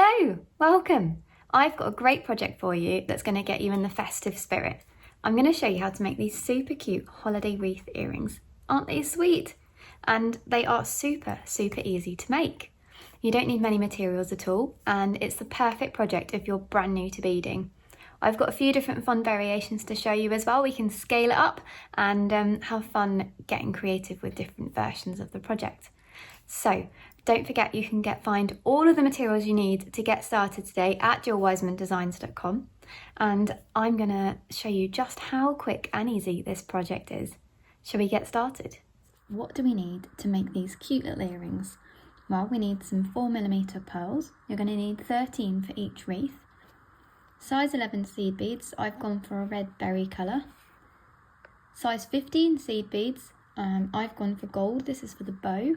Hello, welcome. I've got a great project for you that's going to get you in the festive spirit. I'm going to show you how to make these super cute holiday wreath earrings. Aren't they sweet? And they are super easy to make. You don't need many materials at all, and it's the perfect project if you're brand new to beading. I've got a few different fun variations to show you as well. We can scale it up and have fun getting creative with different versions of the project. So don't forget you can find all of the materials you need to get started today at wisemandesigns.com, and I'm going to show you just how quick and easy this project is. Shall we get started? What do we need to make these cute little earrings? Well, we need some 4mm pearls. You're going to need 13 for each wreath. Size 11 seed beads. I've gone for a red berry colour. Size 15 seed beads. I've gone for gold. This is for the bow.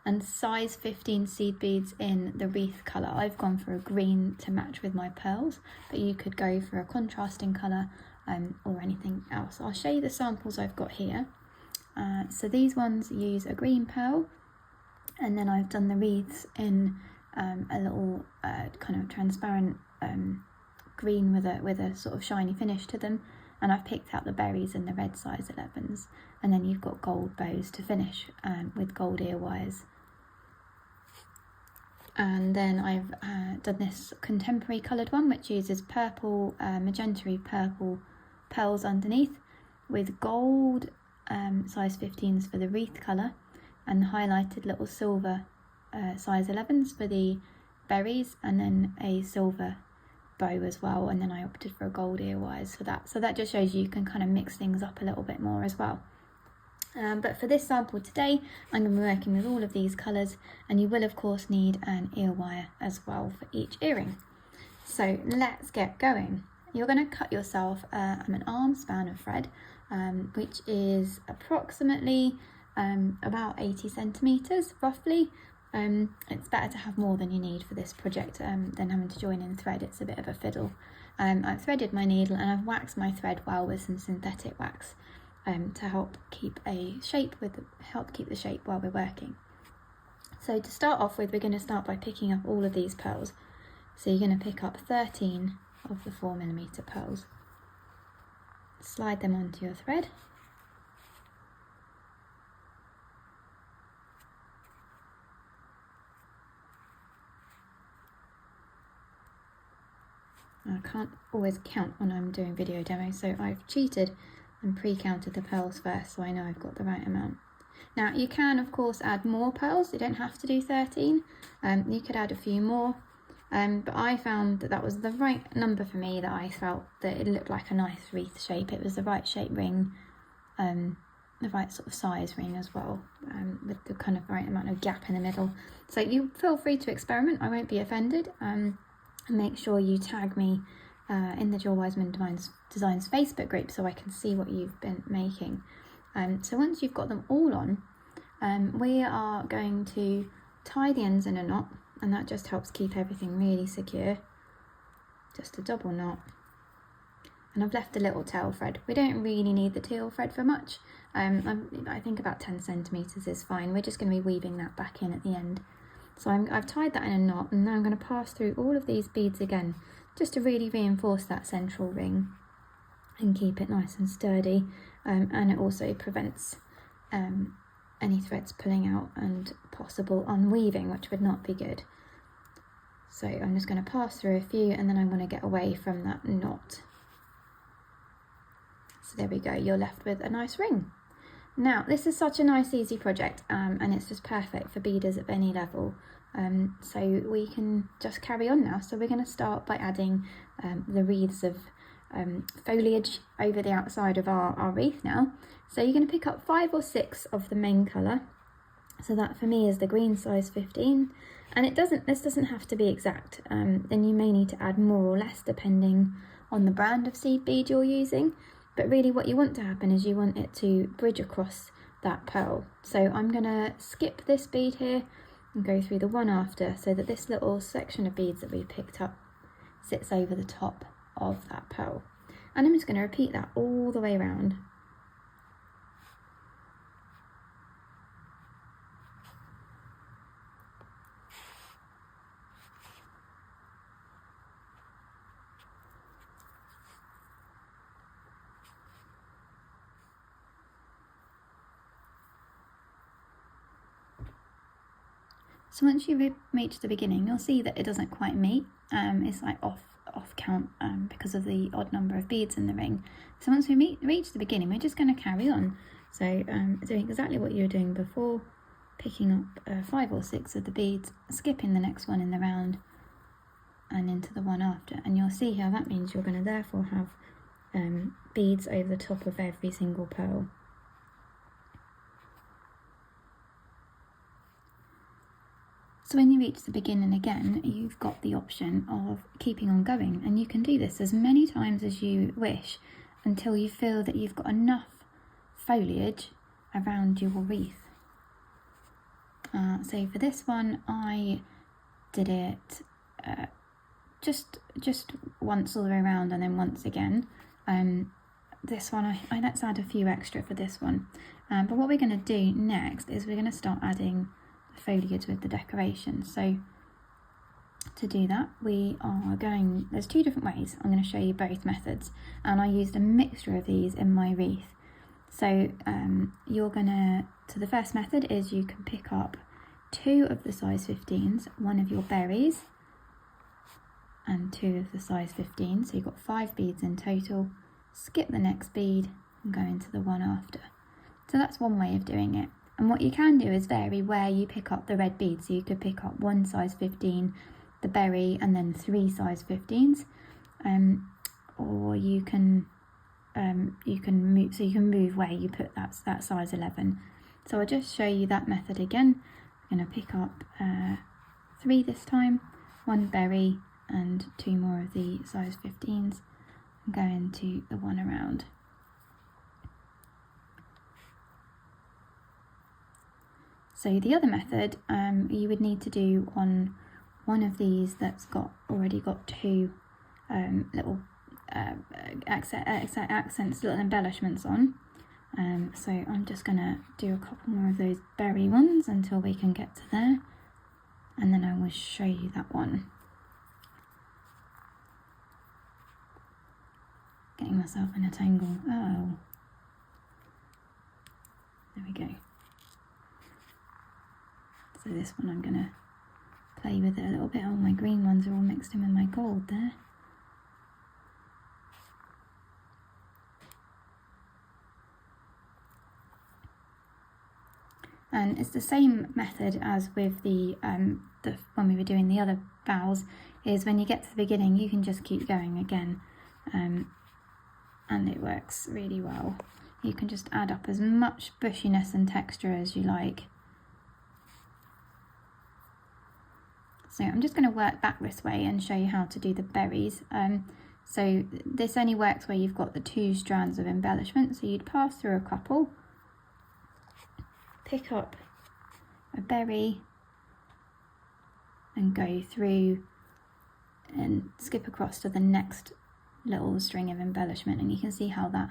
And size 15 seed beads in the wreath colour. I've gone for a green to match with my pearls, but you could go for a contrasting colour or anything else. I'll show you the samples I've got here. So these ones use a green pearl, and then I've done the wreaths in a little kind of transparent green with a sort of shiny finish to them, and I've picked out the berries in the red size 11s, and then you've got gold bows to finish with gold ear wires. And then I've done this contemporary coloured one which uses purple, magenta purple pearls underneath with gold size 15s for the wreath colour, and highlighted little silver size 11s for the berries, and then a silver bow as well, and then I opted for a gold ear wires for that. So that just shows you can kind of mix things up a little bit more as well. But for this sample today, I'm going to be working with all of these colours, and you will of course need an ear wire as well for each earring. So let's get going. You're going to cut yourself an arm span of thread, which is approximately about 80 centimetres roughly. It's better to have more than you need for this project than having to join in thread. It's a bit of a fiddle. I've threaded my needle and I've waxed my thread well with some synthetic wax to help keep the shape while we're working. So to start off with, we're going to start by picking up all of these pearls. So you're going to pick up 13 of the 4mm pearls. Slide them onto your thread. I can't always count when I'm doing video demos, so I've cheated and pre-counted the pearls first so I know I've got the right amount. Now you can of course add more pearls, you don't have to do 13, you could add a few more, but I found that was the right number for me, that I felt that it looked like a nice wreath shape. It was the right shape ring, the right sort of size ring as well, with the kind of right amount of gap in the middle. So you feel free to experiment, I won't be offended. Make sure you tag me in the Wiseman Designs Facebook group so I can see what you've been making. So once you've got them all on, we are going to tie the ends in a knot, and that just helps keep everything really secure. Just a double knot. And I've left a little tail thread. We don't really need the tail thread for much. I think about 10 centimetres is fine. We're just going to be weaving that back in at the end. So I've tied that in a knot, and now I'm going to pass through all of these beads again, just to really reinforce that central ring and keep it nice and sturdy, and it also prevents any threads pulling out and possible unweaving, which would not be good. So I'm just going to pass through a few, and then I want to get away from that knot. So there we go, you're left with a nice ring. Now, this is such a nice, easy project, and it's just perfect for beaders of any level. So we can just carry on now. So we're going to start by adding the wreaths of foliage over the outside of our wreath now. So you're going to pick up 5 or 6 of the main colour. So that for me is the green size 15. And this doesn't have to be exact. Then you may need to add more or less depending on the brand of seed bead you're using. But really what you want to happen is you want it to bridge across that pearl. So I'm going to skip this bead here and go through the one after, so that this little section of beads that we picked up sits over the top of that pearl. And I'm just going to repeat that all the way around. So once you reach the beginning, you'll see that it doesn't quite meet. It's like off count because of the odd number of beads in the ring. So once we reach the beginning, we're just going to carry on. So doing exactly what you were doing before, picking up 5 or 6 of the beads, skipping the next one in the round and into the one after. And you'll see how that means you're going to therefore have beads over the top of every single pearl. So when you reach the beginning again, you've got the option of keeping on going, and you can do this as many times as you wish until you feel that you've got enough foliage around your wreath. So for this one, I did it just once all the way around and then once again. This one, let's add a few extra for this one. But what we're going to do next is we're going to start adding foliage with the decoration. So to do that, there's 2 different ways. I'm going to show you both methods, and I used a mixture of these in my wreath. So the first method is you can pick up 2 of the size 15s, 1 of your berries and 2 of the size 15, so you've got 5 beads in total, skip the next bead and go into the one after. So that's one way of doing it. And what you can do is vary where you pick up the red beads. So you could pick up 1 size 15, the berry, and then 3 size 15s. Or you can move where you put that size 11. So I'll just show you that method again. I'm going to pick up 3 this time, 1 berry and 2 more of the size 15s, and go into the one around. So the other method you would need to do on one of these that's already got 2 little accents, little embellishments on. So I'm just going to do a couple more of those berry ones until we can get to there, and then I will show you that one. Getting myself in a tangle. Oh, there we go. So this one I'm going to play with it a little bit. All my green ones are all mixed in with my gold there. And it's the same method as with the when we were doing the other bows, is when you get to the beginning you can just keep going again, and it works really well. You can just add up as much bushiness and texture as you like. So I'm just going to work back this way and show you how to do the berries. So this only works where you've got the 2 strands of embellishment. So you'd pass through a couple, pick up a berry and go through and skip across to the next little string of embellishment, and you can see how that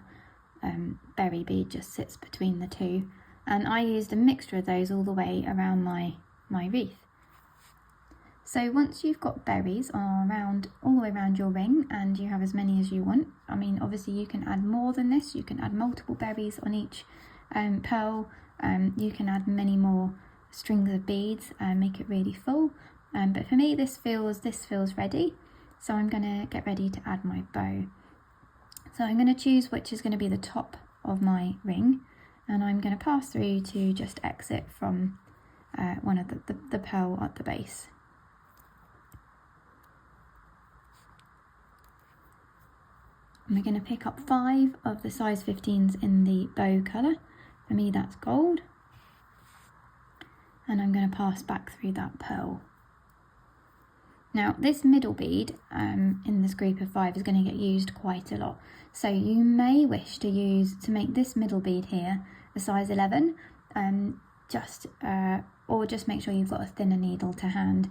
berry bead just sits between the 2. And I used a mixture of those all the way around my wreath. So once you've got berries all the way around your ring, and you have as many as you want, I mean obviously you can add more than this, you can add multiple berries on each pearl, you can add many more strings of beads and make it really full, but for me this feels ready, so I'm going to get ready to add my bow. So I'm going to choose which is going to be the top of my ring, and I'm going to pass through to just exit from one of the pearl at the base. And we're going to pick up 5 of the size 15s in the bow colour. For me that's gold. And I'm going to pass back through that pearl. Now this middle bead in this group of 5 is going to get used quite a lot. So you may wish to make this middle bead here a size 11, or just make sure you've got a thinner needle to hand,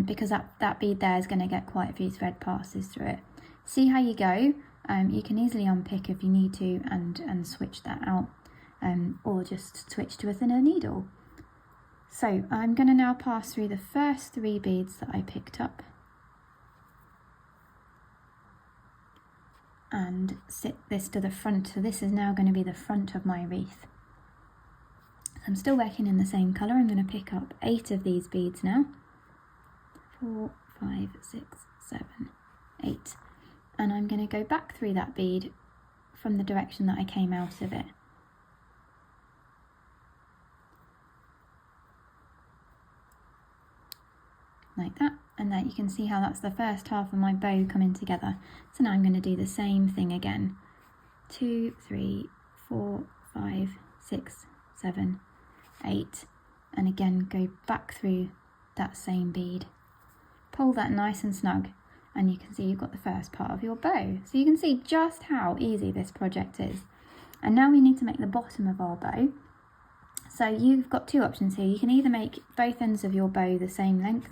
because that bead there is going to get quite a few thread passes through it. See how you go. You can easily unpick if you need to and switch that out, or just switch to a thinner needle. So I'm going to now pass through the first 3 beads that I picked up and sit this to the front. So this is now going to be the front of my wreath. I'm still working in the same colour. I'm going to pick up 8 of these beads now. 4, 5, 6, 7, 8. And I'm going to go back through that bead from the direction that I came out of it. Like that, and then you can see how that's the first half of my bow coming together. So now I'm going to do the same thing again. 2, 3, 4, 5, 6, 7, 8, and again go back through that same bead. Pull that nice and snug, and you can see you've got the first part of your bow. So you can see just how easy this project is. And now we need to make the bottom of our bow. So you've got 2 options here. You can either make both ends of your bow the same length,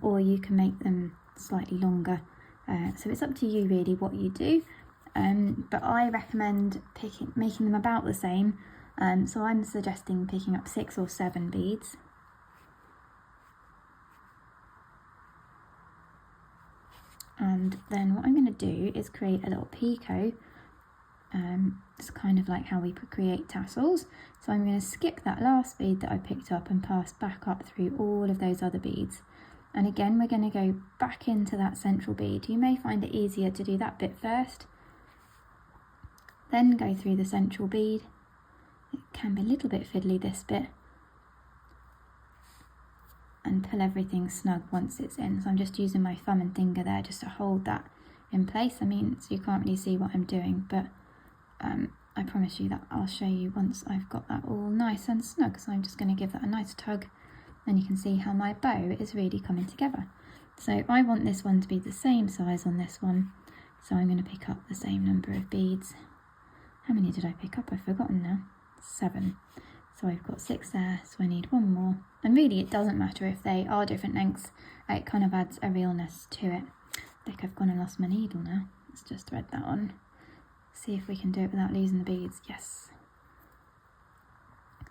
or you can make them slightly longer. So it's up to you really what you do, but I recommend making them about the same. So I'm suggesting picking up 6 or 7 beads. And then what I'm going to do is create a little picot. It's kind of like how we create tassels. So I'm going to skip that last bead that I picked up and pass back up through all of those other beads. And again, we're going to go back into that central bead. You may find it easier to do that bit first, then go through the central bead. It can be a little bit fiddly, this bit, and pull everything snug once it's in. So I'm just using my thumb and finger there just to hold that in place. I mean, so you can't really see what I'm doing, but I promise you that I'll show you once I've got that all nice and snug. So I'm just going to give that a nice tug, and you can see how my bow is really coming together. So I want this one to be the same size on this one, so I'm going to pick up the same number of beads. How many did I pick up? I've forgotten now. 7. So I've got 6 there, so I need 1 more. And really it doesn't matter if they are different lengths, it kind of adds a realness to it. I think I've gone and lost my needle now. Let's just thread that on. See if we can do it without losing the beads. Yes.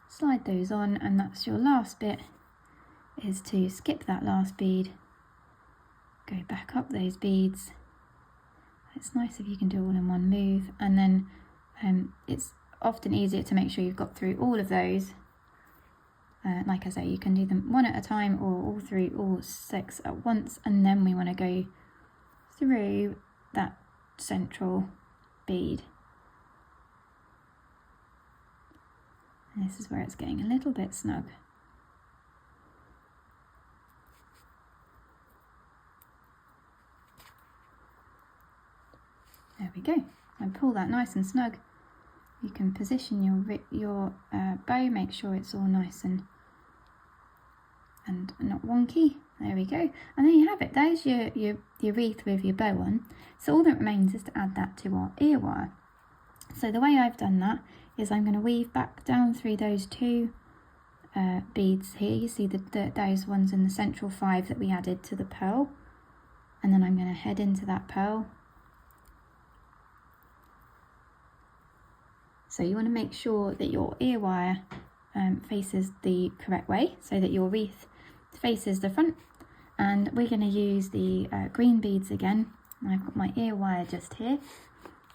Slide those on, and that's your last bit, is to skip that last bead, go back up those beads. It's nice if you can do all in one move, and then it's often easier to make sure you've got through all of those. Like I say, you can do them one at a time or all through all 6 at once, and then we want to go through that central bead. And this is where it's getting a little bit snug. There we go. And pull that nice and snug. You can position your bow, make sure it's all nice and not wonky. There we go. And there you have it. There's your wreath with your bow on. So all that remains is to add that to our ear wire. So the way I've done that is I'm going to weave back down through those 2 beads here. You see those ones in the central 5 that we added to the pearl. And then I'm going to head into that pearl. So you want to make sure that your ear wire faces the correct way, so that your wreath faces the front. And we're going to use the green beads again. I've got my ear wire just here.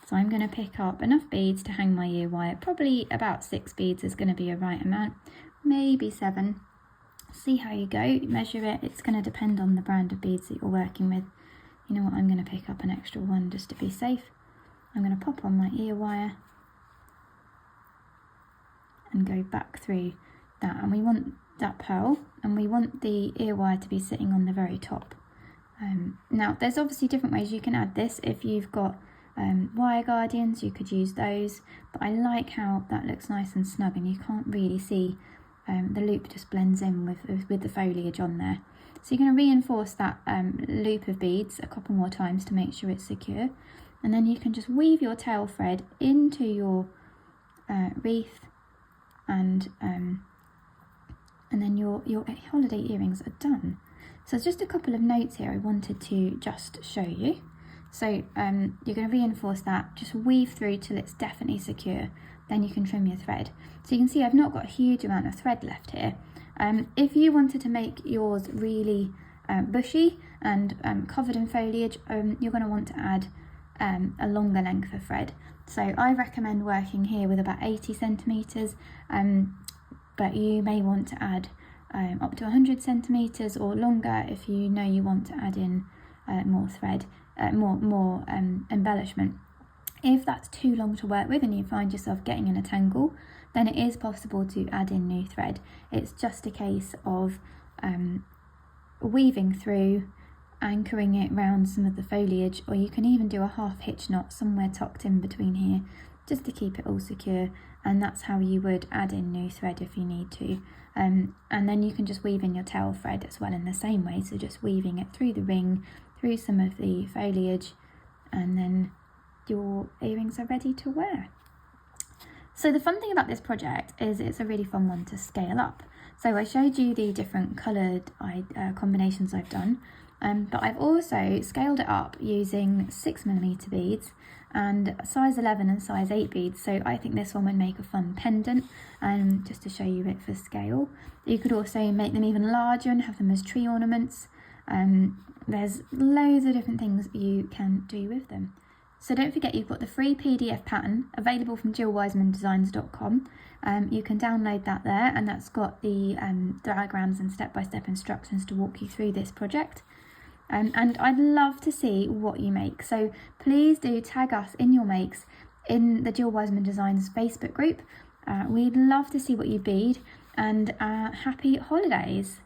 So I'm going to pick up enough beads to hang my ear wire. Probably about 6 beads is going to be a right amount, maybe 7. See how you go, measure it. It's going to depend on the brand of beads that you're working with. You know what, I'm going to pick up an extra one just to be safe. I'm going to pop on my ear wire and go back through that, and we want that pearl, and we want the ear wire to be sitting on the very top. Now there's obviously different ways you can add this. If you've got wire guardians, you could use those, but I like how that looks nice and snug, and you can't really see the loop just blends in with the foliage on there. So you're going to reinforce that loop of beads a couple more times to make sure it's secure, and then you can just weave your tail thread into your wreath, and then your holiday earrings are done. So just a couple of notes here I wanted to just show you. So you're going to reinforce that, just weave through till it's definitely secure, then you can trim your thread. So you can see I've not got a huge amount of thread left here. If you wanted to make yours really bushy and covered in foliage, you're going to want to add a longer length of thread. So I recommend working here with about 80 centimetres. but you may want to add up to 100 centimeters or longer if you know you want to add in more thread, more embellishment. If that's too long to work with and you find yourself getting in a tangle, then it is possible to add in new thread. It's just a case of weaving through, anchoring it round some of the foliage, or you can even do a half hitch knot somewhere tucked in between here just to keep it all secure, and that's how you would add in new thread if you need to. And then you can just weave in your tail thread as well in the same way, so just weaving it through the ring, through some of the foliage, and then your earrings are ready to wear. So the fun thing about this project is it's a really fun one to scale up. So I showed you the different coloured combinations I've done, but I've also scaled it up using 6mm beads and size 11 and size 8 beads. So I think this one would make a fun pendant, just to show you it for scale. You could also make them even larger and have them as tree ornaments. There's loads of different things you can do with them. So don't forget, you've got the free PDF pattern available from jillwisemandesigns.com. You can download that there, and that's got the diagrams and step-by-step instructions to walk you through this project. And I'd love to see what you make. So please do tag us in your makes in the Jill Wiseman Designs Facebook group. We'd love to see what you bead, and happy holidays.